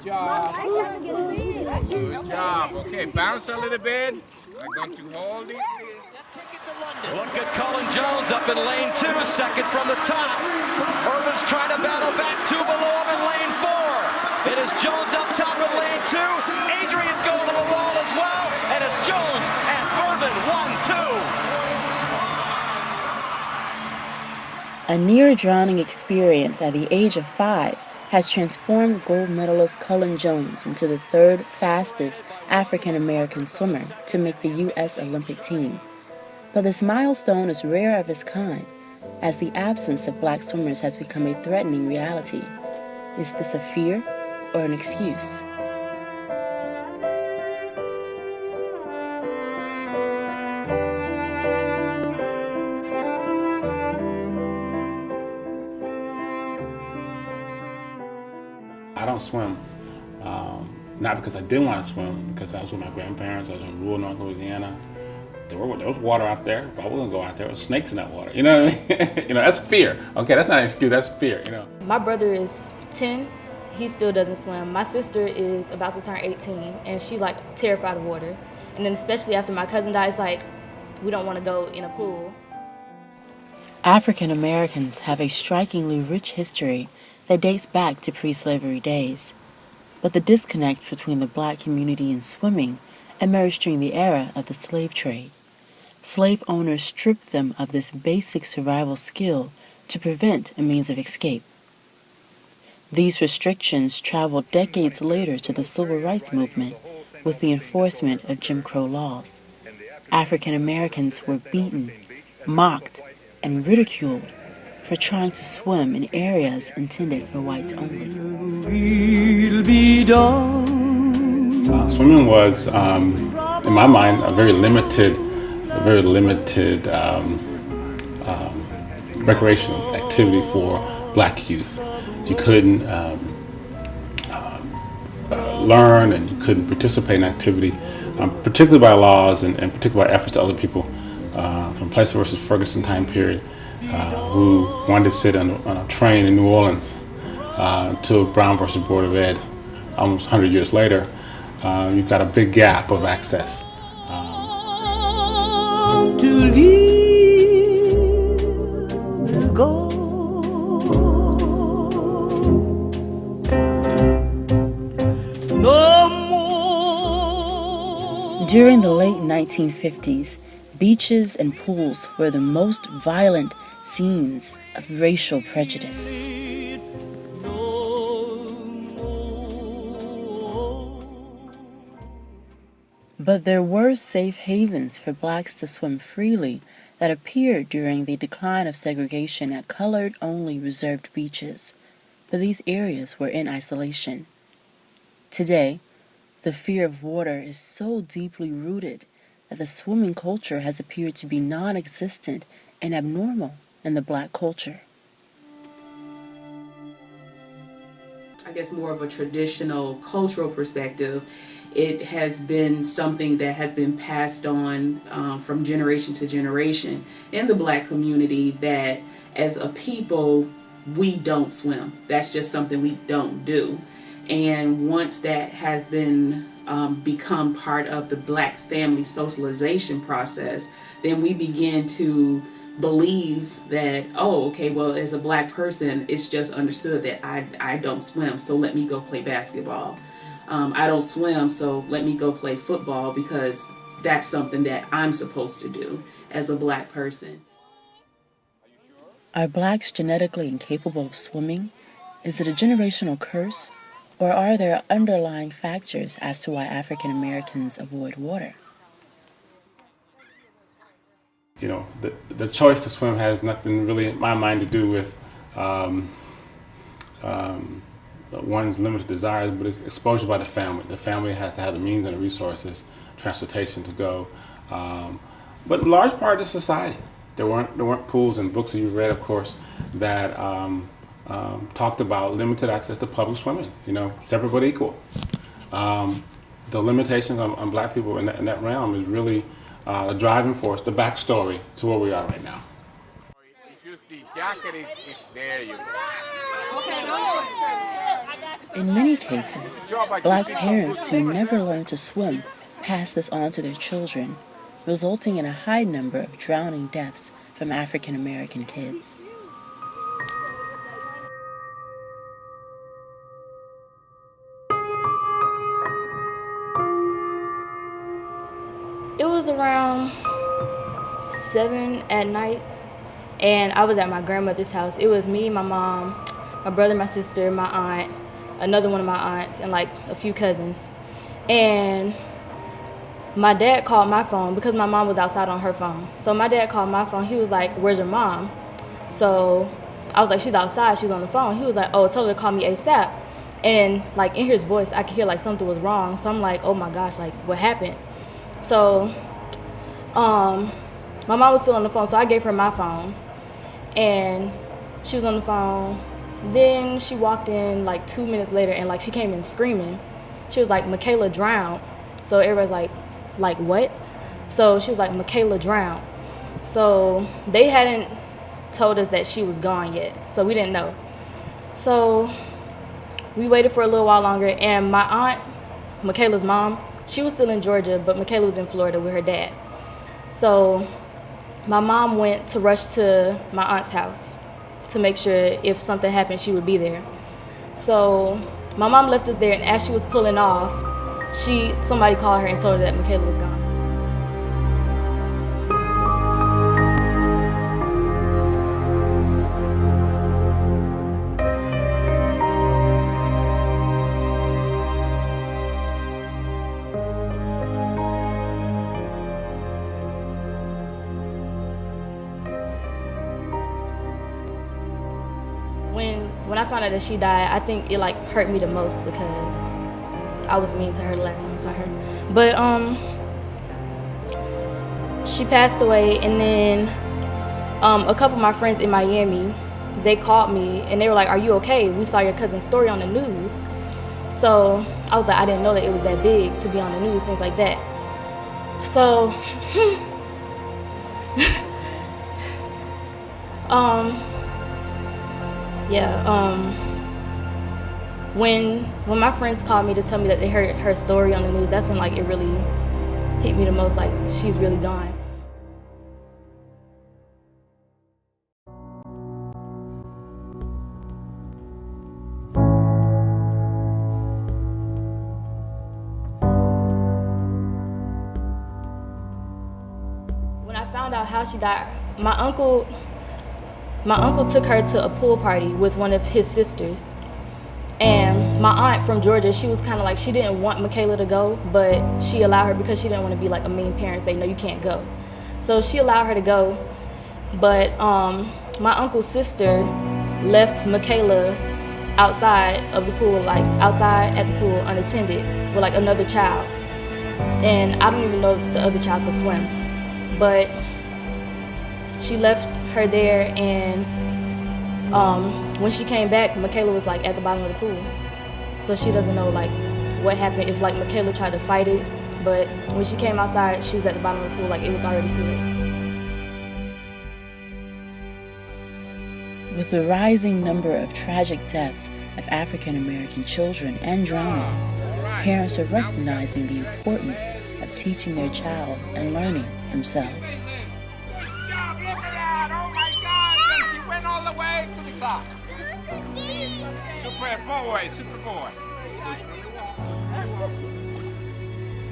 job. Good job. Okay, bounce a little bit. I'm going to hold it. Look at Cullen Jones up in lane 2, second from the top. Irvin's trying to battle back 2 below him in lane 4. It is Jones up top in lane 2. Adrian's going to the wall as well. And it's Jones and Irvin 1-2. A near-drowning experience at the age of 5 has transformed gold medalist Cullen Jones into the 3rd fastest African-American swimmer to make the U.S. Olympic team. But this milestone is rare of its kind, as the absence of black swimmers has become a threatening reality. Is this a fear or an excuse? I don't swim, not because I didn't want to swim, because I was with my grandparents. I was in rural North Louisiana. There was water out there, but I wasn't going out there. There was snakes in that water. You know what I mean? That's fear. Okay, that's not an excuse. That's fear. My brother is 10. He still doesn't swim. My sister is about to turn 18, and she's like terrified of water. And then especially after my cousin died, it's like we don't want to go in a pool. African Americans have a strikingly rich history that dates back to pre-slavery days. But the disconnect between the black community and swimming emerged during the era of the slave trade. Slave owners stripped them of this basic survival skill to prevent a means of escape. These restrictions traveled decades later to the civil rights movement with the enforcement of Jim Crow laws. African Americans were beaten, mocked, and ridiculed for trying to swim in areas intended for whites only. Swimming was, in my mind, a very limited recreational activity for black youth. You couldn't learn and you couldn't participate in activity, particularly by laws and particularly by efforts to other people from Plessy versus Ferguson time period, who wanted to sit on a train in New Orleans until Brown versus Board of Ed, almost 100 years later. You've got a big gap of access. During the late 1950s, beaches and pools were the most violent scenes of racial prejudice. But there were safe havens for blacks to swim freely that appeared during the decline of segregation at colored-only reserved beaches, but these areas were in isolation. Today, the fear of water is so deeply rooted that the swimming culture has appeared to be non-existent and abnormal in the black culture. I guess more of a traditional cultural perspective, it has been something that has been passed on from generation to generation in the black community, that as a people, we don't swim. That's just something we don't do. And once that has been become part of the black family socialization process, then we begin to believe that, oh, okay, well, as a black person, it's just understood that I don't swim, so let me go play basketball. I don't swim, so let me go play football because that's something that I'm supposed to do as a black person. Are blacks genetically incapable of swimming? Is it a generational curse? Or are there underlying factors as to why African Americans avoid water? You know, the choice to swim has nothing really, in my mind, to do with one's limited desires, but it's exposure by the family. The family has to have the means and the resources, transportation to go. But in large part of society. There weren't pools and books that you read, of course, that talked about limited access to public swimming, you know, separate but equal. The limitations on black people in that realm is really the driving force, the backstory to where we are right now. Just the jacket is there, you know. Okay, don't do it. I got you. In many cases, black parents who never learned to swim pass this on to their children, resulting in a high number of drowning deaths from African American kids. It was around 7 at night, and I was at my grandmother's house. It was me, my mom, my brother, my sister, my aunt, another one of my aunts, and like a few cousins. And my dad called my phone because my mom was outside on her phone. So my dad called my phone. He was like, "Where's your mom?" So I was like, "She's outside, she's on the phone." He was like, "Oh, tell her to call me ASAP." And like in his voice, I could hear like something was wrong. So I'm like, "Oh my gosh, like what happened?" So my mom was still on the phone, so I gave her my phone, and she was on the phone. Then she walked in like 2 minutes later, and like she came in screaming. She was like, "Michaela drowned." So everybody's like what? So she was like, "Michaela drowned." So they hadn't told us that she was gone yet, so we didn't know. So we waited for a little while longer, and my aunt, Michaela's mom, she was still in Georgia, but Michaela was in Florida with her dad. So my mom went to rush to my aunt's house to make sure if something happened, she would be there. So my mom left us there, and as she was pulling off, somebody called her and told her that Michaela was gone. When I found out that she died, I think it like hurt me the most because I was mean to her the last time I saw her. But she passed away, and then a couple of my friends in Miami, they called me and they were like, "Are you okay? We saw your cousin's story on the news." So I was like, I didn't know that it was that big to be on the news, things like that. So when my friends called me to tell me that they heard her story on the news, that's when like it really hit me the most, like she's really gone. When I found out how she died, my uncle took her to a pool party with one of his sisters. And my aunt from Georgia, she was kind of like, she didn't want Michaela to go, but she allowed her because she didn't want to be like a mean parent and say, "No, you can't go." So she allowed her to go. But my uncle's sister left Michaela outside of the pool, like outside at the pool unattended with like another child. And I don't even know if the other child could swim. But she left her there, and when she came back, Michaela was like at the bottom of the pool. So she doesn't know like what happened if like Michaela tried to fight it, but when she came outside, she was at the bottom of the pool, like it was already too late. With the rising number of tragic deaths of African American children and drowning, parents are recognizing the importance of teaching their child and learning themselves. Good job, look at that! Oh my God! And she went all the way to the top. Super boy.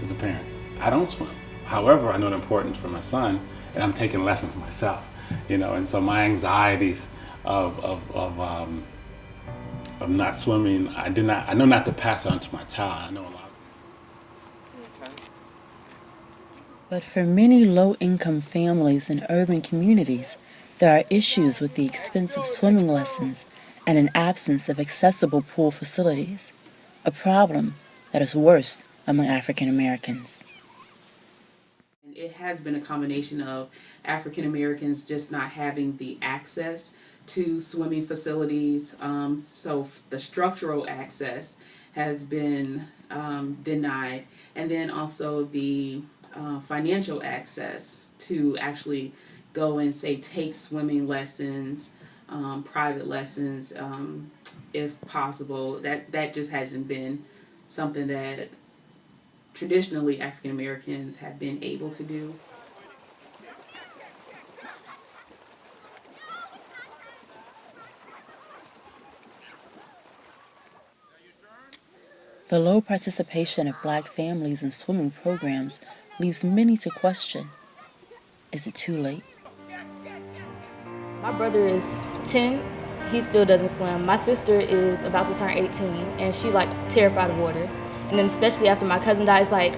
As a parent, I don't swim. However, I know the importance for my son, and I'm taking lessons myself. And so my anxieties of not swimming, I know not to pass it on to my child. I know a lot. But for many low-income families in urban communities, there are issues with the expensive swimming lessons and an absence of accessible pool facilities, a problem that is worst among African Americans. It has been a combination of African Americans just not having the access to swimming facilities, so the structural access has been denied, and then also the financial access to actually go and say take swimming lessons, private lessons, if possible. That just hasn't been something that traditionally African Americans have been able to do. The low participation of Black families in swimming programs leaves many to question. Is it too late? My brother is 10. He still doesn't swim. My sister is about to turn 18, and she's like terrified of water. And then especially after my cousin dies, like,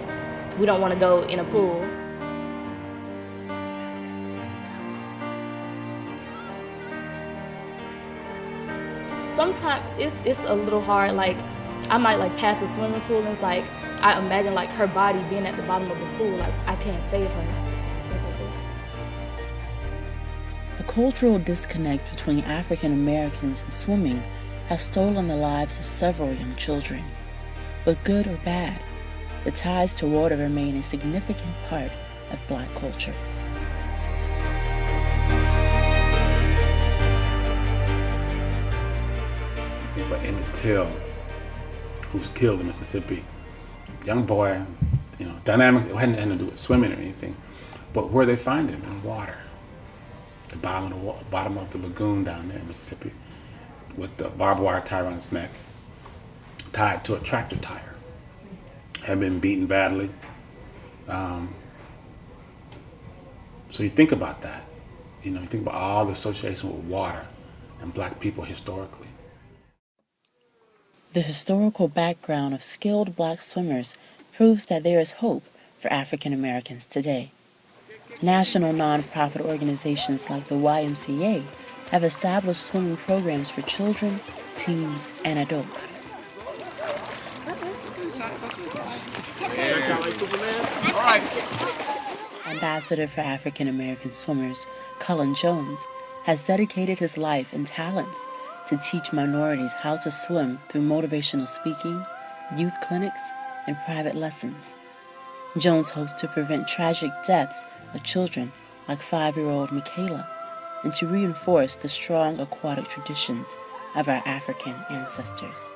we don't want to go in a pool. Sometimes it's a little hard. Like, I might like pass a swimming pool, and it's like I imagine like her body being at the bottom of the pool. Like, I can't save her. Things like that. The cultural disconnect between African Americans and swimming has stolen the lives of several young children. But good or bad, the ties to water remain a significant part of Black culture. Think about Emmett Till, who was killed in Mississippi. Young boy, dynamics. It hadn't to do with swimming or anything, but where they find him in water, the bottom of the lagoon down there in Mississippi, with the barbed wire tie around his neck, tied to a tractor tire, had been beaten badly. So you think about that. You think about all the association with water and Black people historically. The historical background of skilled Black swimmers proves that there is hope for African Americans today. National nonprofit organizations like the YMCA have established swimming programs for children, teens, and adults. All right. Ambassador for African American Swimmers, Cullen Jones, has dedicated his life and talents to teach minorities how to swim through motivational speaking, youth clinics, and private lessons. Jones hopes to prevent tragic deaths of children like 5-year-old Michaela and to reinforce the strong aquatic traditions of our African ancestors.